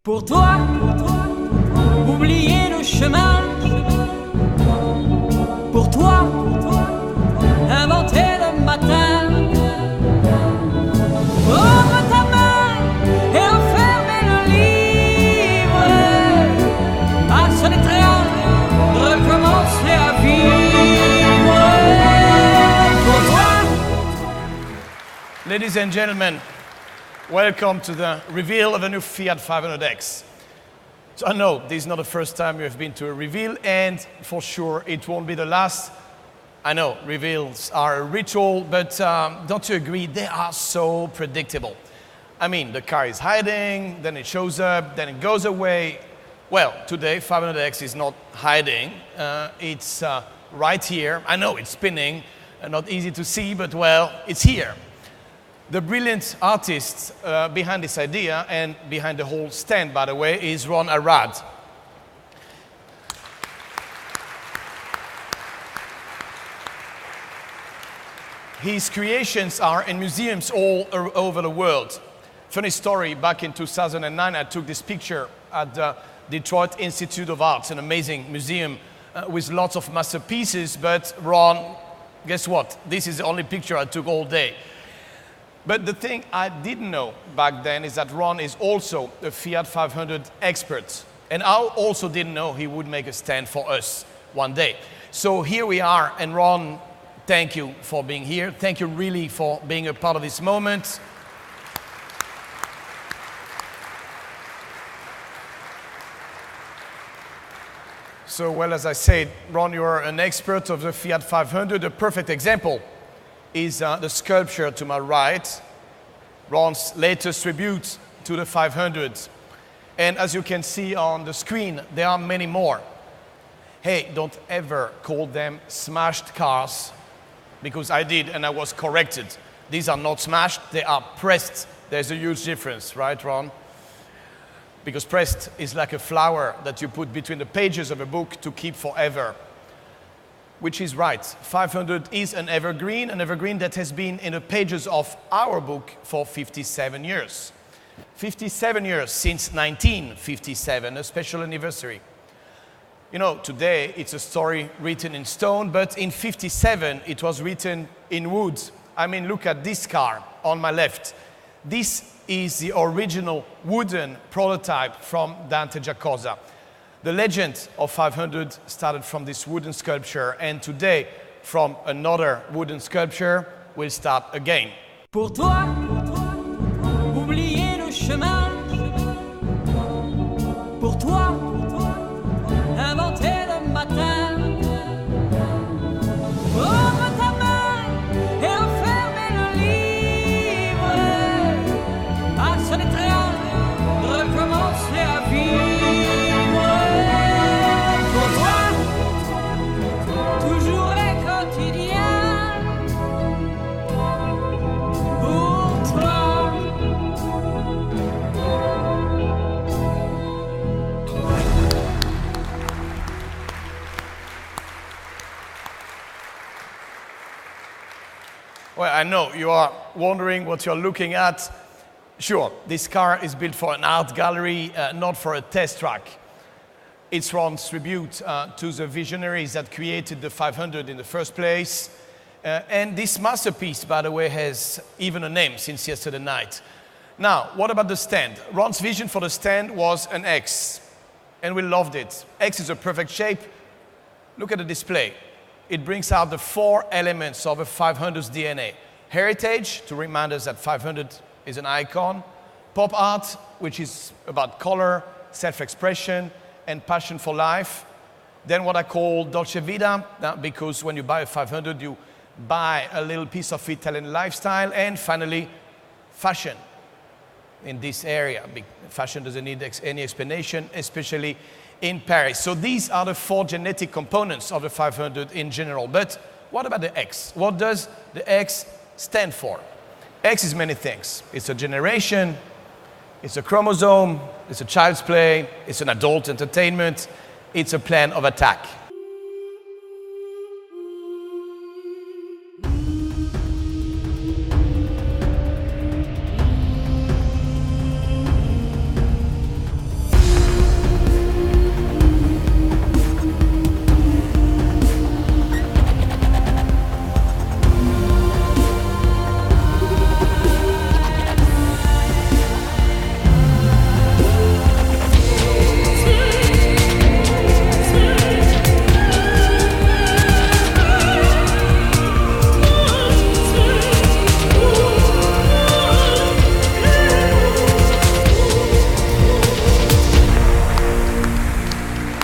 Pour toi, oublier le chemin. Pour toi, inventer le matin. Prendre ta main et refermer le livre. Passer les trains, recommencer à vivre. Pour toi. Ladies and gentlemen, welcome to the reveal of a new Fiat 500X. So I know this is not the first time you have been to a reveal, and for sure it won't be the last. I know reveals are a ritual, but don't you agree? They are so predictable. I mean, the car is hiding, then it shows up, then it goes away. Well, today 500X is not hiding. It's right here. I know it's spinning, not easy to see, but well, it's here. The brilliant artist behind this idea and behind the whole stand, by the way, is Ron Arad. His creations are in museums all over the world. Funny story, back in 2009, I took this picture at the Detroit Institute of Arts, an amazing museum with lots of masterpieces, but Ron, guess what? This is the only picture I took all day. But the thing I didn't know back then is that Ron is also a Fiat 500 expert. And I also didn't know he would make a stand for us one day. So here we are, and Ron, thank you for being here. Thank you really for being a part of this moment. So, well, as I said, Ron, you are an expert of the Fiat 500, a perfect example is the sculpture to my right, Ron's latest tribute to the 500. And as you can see on the screen, there are many more. Hey, don't ever call them smashed cars, because I did and I was corrected. These are not smashed, they are pressed. There's a huge difference, right, Ron? Because pressed is like a flower that you put between the pages of a book to keep forever. Which is right. 500 is an evergreen that has been in the pages of our book for 57 years. 57 years since 1957, a special anniversary. You know, today it's a story written in stone, but in 57 it was written in wood. I mean, look at this car on my left. This is the original wooden prototype from Dante Giacosa. The legend of 500 started from this wooden sculpture, and today, from another wooden sculpture, we'll start again. Pour toi, oublier le chemin. Pour toi, inventer le matin. Prendre ta main et refermer le livre. Passer les trains, recommencer à vivre. Well, I know you are wondering what you're looking at. Sure, this car is built for an art gallery, not for a test track. It's Ron's tribute to the visionaries that created the 500 in the first place. And this masterpiece, by the way, has even a name since yesterday night. Now, what about the stand? Ron's vision for the stand was an X, and we loved it. X is a perfect shape. Look at the display. It brings out the four elements of a 500's DNA. Heritage, to remind us that 500 is an icon. Pop art, which is about color, self-expression, and passion for life. Then what I call Dolce Vita, because when you buy a 500, you buy a little piece of Italian lifestyle. And finally, fashion in this area. Fashion doesn't need any explanation, especially in Paris. So these are the four genetic components of the 500 in general. But what about the X? What does the X stand for? X is many things. It's a generation, it's a chromosome, it's a child's play, it's an adult entertainment, it's a plan of attack.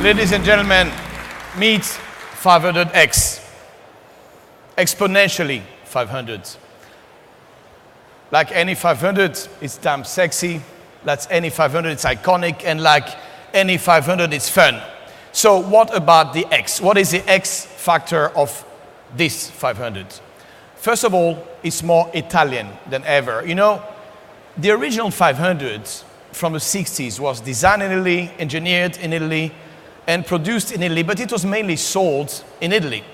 Ladies and gentlemen, meet 500X. Exponentially 500. Like any 500, it's damn sexy. Like any 500, it's iconic. And like any 500, it's fun. So what about the X? What is the X factor of this 500? First of all, it's more Italian than ever. You know, the original 500 from the 60s was designed in Italy, engineered in Italy, and produced in Italy, but it was mainly sold in Italy.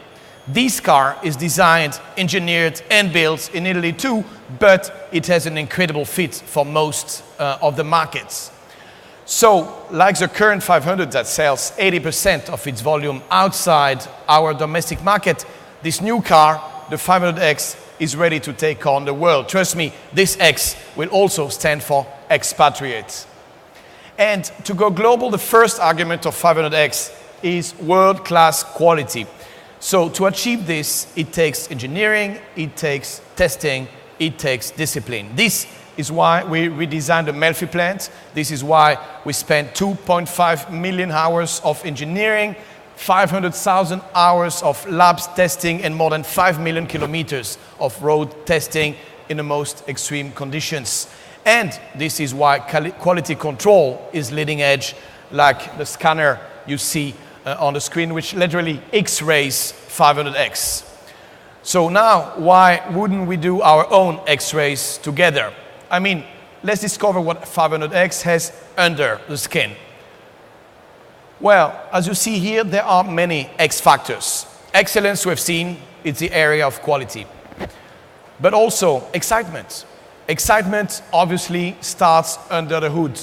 This car is designed, engineered, and built in Italy too, but it has an incredible fit for most of the markets. So, like the current 500 that sells 80% of its volume outside our domestic market, this new car, the 500X, is ready to take on the world. Trust me, this X will also stand for expatriate. And to go global, the first argument of 500X is world-class quality. So to achieve this, it takes engineering, it takes testing, it takes discipline. This is why we redesigned the Melfi plant. This is why we spent 2.5 million hours of engineering, 500,000 hours of labs testing, and more than 5 million kilometers of road testing in the most extreme conditions. And this is why quality control is leading edge, like the scanner you see on the screen, which literally X-rays 500X. So now, why wouldn't we do our own X-rays together? I mean, let's discover what 500X has under the skin. Well, as you see here, there are many X factors. Excellence, we have seen, it's the area of quality. But also excitement. Excitement obviously starts under the hood.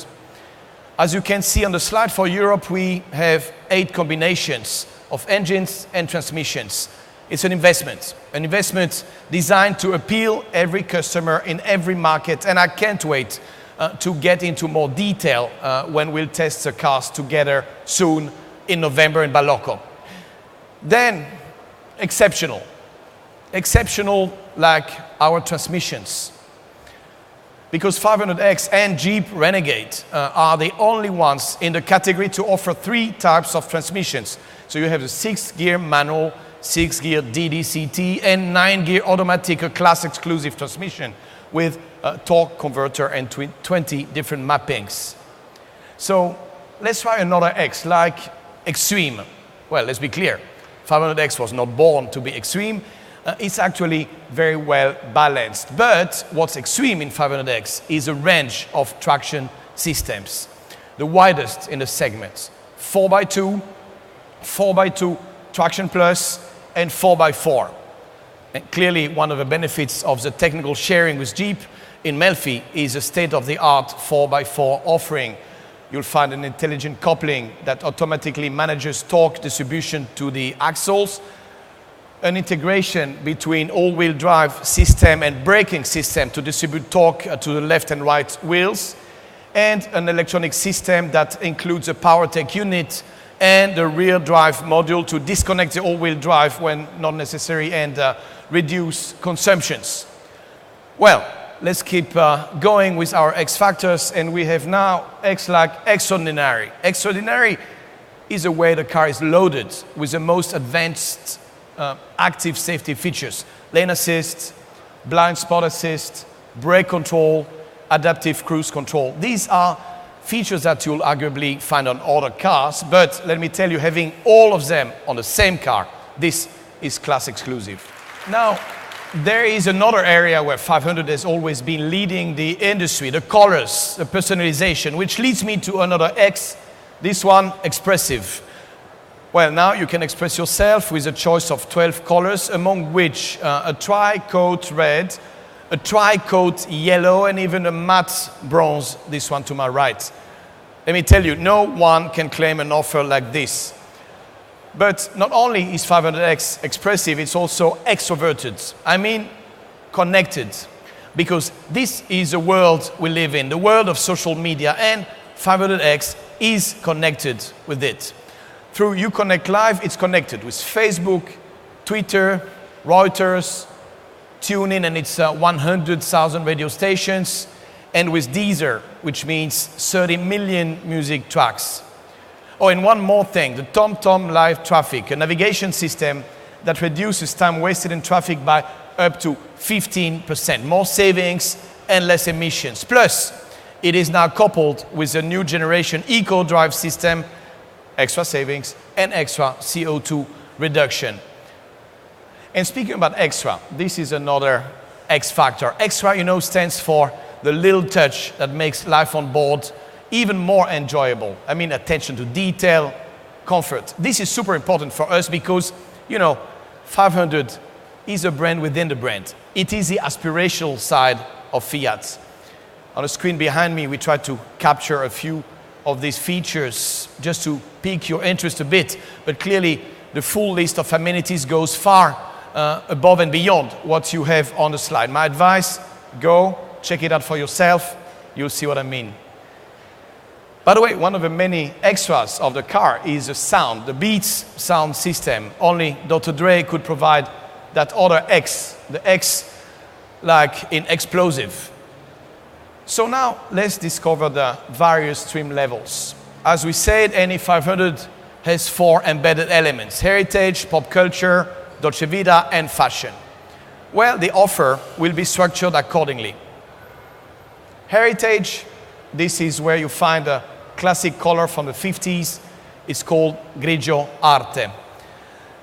As you can see on the slide, for Europe, we have 8 combinations of engines and transmissions. It's an investment designed to appeal every customer in every market. And I can't wait to get into more detail when we'll test the cars together soon in November in Balocco. Then, exceptional. Exceptional like our transmissions. Because 500X and Jeep Renegade are the only ones in the category to offer 3 types of transmissions. So you have the 6-gear manual, 6-gear DDCT, and 9-gear automatic, a class exclusive transmission with a torque converter and 20 different mappings. So let's try another X, like extreme. Well, let's be clear, 500X was not born to be extreme. It's actually very well balanced. But what's extreme in 500X is a range of traction systems, the widest in the segment. 4x2, 4x2, traction plus, and 4x4. And clearly, one of the benefits of the technical sharing with Jeep in Melfi is a state-of-the-art 4x4 offering. You'll find an intelligent coupling that automatically manages torque distribution to the axles, an integration between all-wheel drive system and braking system to distribute torque to the left and right wheels, and an electronic system that includes a power tech unit and the rear drive module to disconnect the all-wheel drive when not necessary and reduce consumptions. Well, let's keep going with our X factors, and we have now X like extraordinary. Extraordinary is a way the car is loaded with the most advanced active safety features: lane assist, blind spot assist, brake control, adaptive cruise control. These are features that you'll arguably find on other cars, but let me tell you, having all of them on the same car, this is class exclusive. Now, there is another area where 500 has always been leading the industry, the colors, the personalization, which leads me to another X, this one, expressive. Well, now you can express yourself with a choice of 12 colors, among which a tri-coat red, a tri-coat yellow, and even a matte bronze, this one to my right. Let me tell you, no one can claim an offer like this. But not only is 500X expressive, it's also extroverted. I mean, connected. Because this is the world we live in, the world of social media, and 500X is connected with it. Through Uconnect Live, it's connected with Facebook, Twitter, Reuters, TuneIn and its 100,000 radio stations, and with Deezer, which means 30 million music tracks. Oh, and one more thing, the TomTom Live Traffic, a navigation system that reduces time wasted in traffic by up to 15%. More savings and less emissions. Plus, it is now coupled with a new generation eco-drive system, extra savings and extra CO2 reduction. And speaking about extra, this is another X factor. Extra, stands for the little touch that makes life on board even more enjoyable. I mean, attention to detail, comfort. This is super important for us because, 500 is a brand within the brand. It is the aspirational side of Fiat. On the screen behind me, we tried to capture a few of these features just to pique your interest a bit. But clearly, the full list of amenities goes far above and beyond what you have on the slide. My advice, go check it out for yourself. You'll see what I mean. By the way, one of the many extras of the car is the sound, the Beats sound system. Only Dr. Dre could provide that other X, the X like in explosive. So now let's discover the various trim levels. As we said, any 500 has 4 embedded elements: heritage, pop culture, Dolce Vita, and fashion. Well, the offer will be structured accordingly. Heritage, this is where you find a classic color from the 50s. It's called Grigio Arte.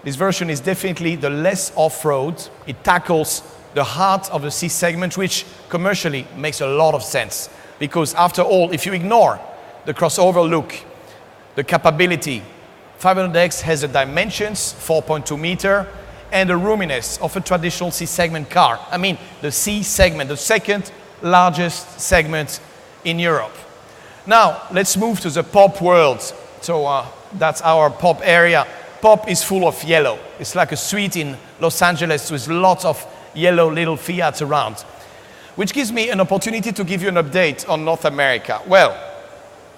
This version is definitely the less off-road. It tackles the heart of the C segment, which commercially makes a lot of sense. Because after all, if you ignore the crossover look, the capability, 500X has the dimensions, 4.2 meter, and the roominess of a traditional C segment car. I mean, the C segment, the second largest segment in Europe. Now, let's move to the pop world. So that's our pop area. Pop is full of yellow. It's like a street in Los Angeles with lots of yellow little Fiats around, which gives me an opportunity to give you an update on North America. Well,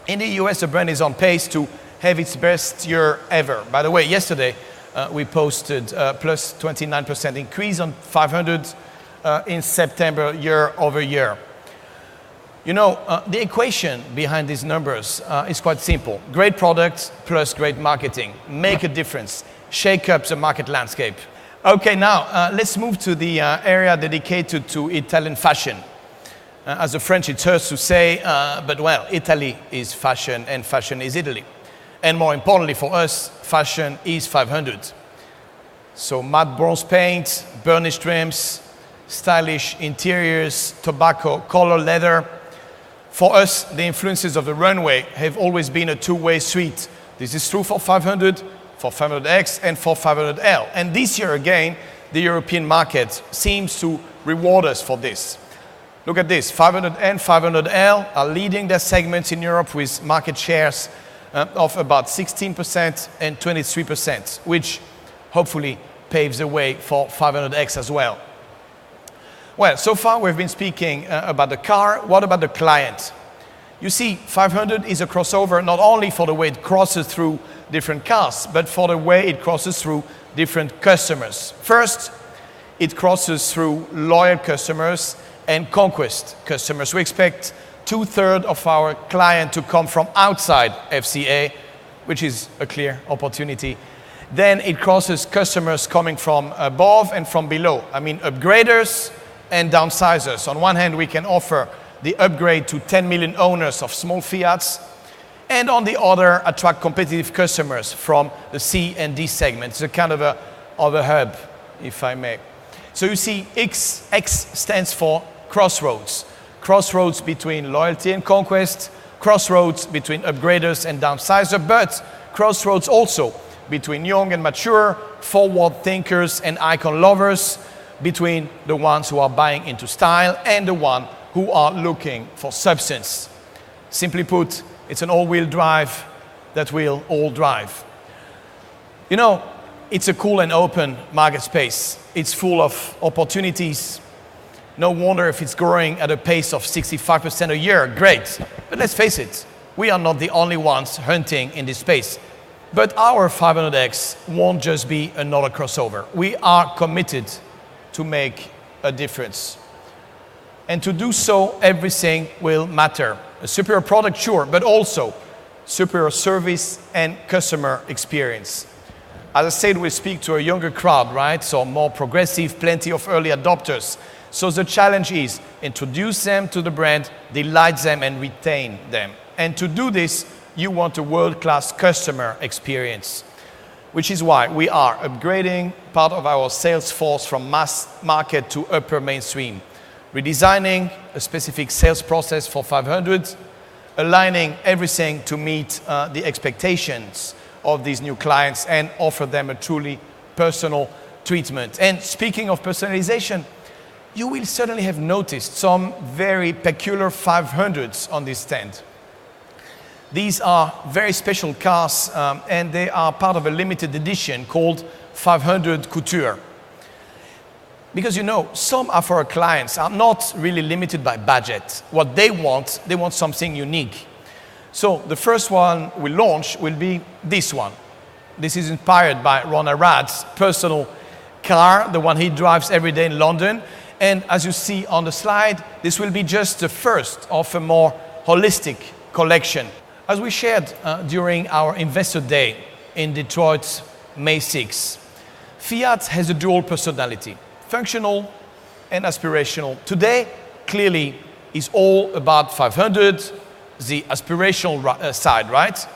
in the US, the brand is on pace to have its best year ever. By the way, yesterday, we posted plus 29% increase on 500 in September year over year. The equation behind these numbers is quite simple. Great product plus great marketing. Make a difference. Shake up the market landscape. Okay, now let's move to the area dedicated to Italian fashion. As the French, it hurts to say, but well, Italy is fashion and fashion is Italy. And more importantly for us, fashion is 500. So matte bronze paint, burnished rims, stylish interiors, tobacco, color leather. For us, the influences of the runway have always been a two-way street. This is true for 500, for 500X, and for 500L. And this year again, the European market seems to reward us for this. Look at this, 500 and 500L are leading their segments in Europe with market shares of about 16% and 23%, which hopefully paves the way for 500X as well. Well, so far we've been speaking about the car. What about the client? You see, 500 is a crossover not only for the way it crosses through different cars, but for the way it crosses through different customers. First, it crosses through loyal customers and conquest customers. We expect 2/3 of our client to come from outside FCA, which is a clear opportunity. Then it crosses customers coming from above and from below. I mean, upgraders and downsizers. On one hand, we can offer the upgrade to 10 million owners of small Fiats, and on the other, attract competitive customers from the C and D segment. It's a kind of a hub, if I may. So you see, X stands for crossroads. Crossroads between loyalty and conquest, crossroads between upgraders and downsizers, but crossroads also between young and mature, forward thinkers and icon lovers, between the ones who are buying into style and the ones who are looking for substance. Simply put, it's an all-wheel drive that will all drive. It's a cool and open market space. It's full of opportunities. No wonder if it's growing at a pace of 65% a year. Great. But let's face it, we are not the only ones hunting in this space. But our 500X won't just be another crossover. We are committed to make a difference. And to do so, everything will matter. A superior product, sure, but also superior service, and customer experience. As I said, we speak to a younger crowd, right? So more progressive, plenty of early adopters. So the challenge is introduce them to the brand, delight them, and retain them. And to do this, you want a world-class customer experience, which is why we are upgrading part of our sales force from mass market to upper mainstream, redesigning a specific sales process for 500, aligning everything to meet the expectations of these new clients and offer them a truly personal treatment. And speaking of personalization, you will certainly have noticed some very peculiar 500s on this stand. These are very special cars and they are part of a limited edition called 500 Couture. Because you know, some of our clients are not really limited by budget. What they want something unique. So the first one we launch will be this one. This is inspired by Ron Arrad's personal car, the one he drives every day in London. And as you see on the slide, this will be just the first of a more holistic collection. As we shared during our Investor Day in Detroit, May 6, Fiat has a dual personality, functional and aspirational. Today, clearly, is all about 500, the aspirational side, right?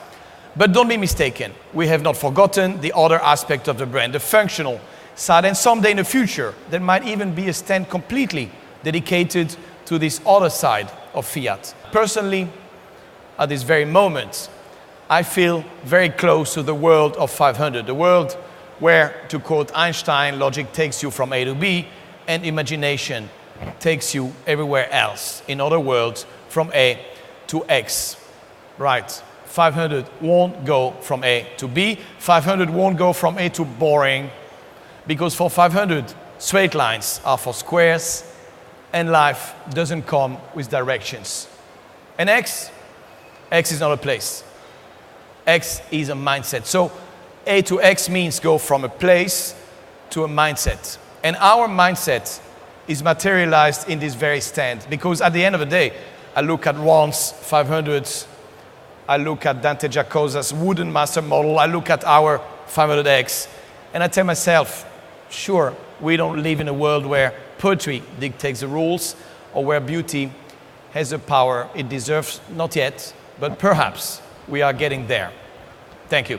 But don't be mistaken, we have not forgotten the other aspect of the brand, the functional side, and someday in the future, there might even be a stand completely dedicated to this other side of Fiat. Personally, at this very moment, I feel very close to the world of 500, the world where, to quote Einstein, logic takes you from A to B, and imagination takes you everywhere else. In other words, from A to X. Right. 500 won't go from A to B. 500 won't go from A to boring. Because for 500, straight lines are for squares, and life doesn't come with directions. And X is not a place. X is a mindset. So A to X means go from a place to a mindset. And our mindset is materialized in this very stand. Because at the end of the day, I look at Ron's 500s, I look at Dante Giacosa's wooden master model, I look at our 500X, and I tell myself, sure, we don't live in a world where poetry dictates the rules or where beauty has the power it deserves, not yet, but perhaps we are getting there. Thank you.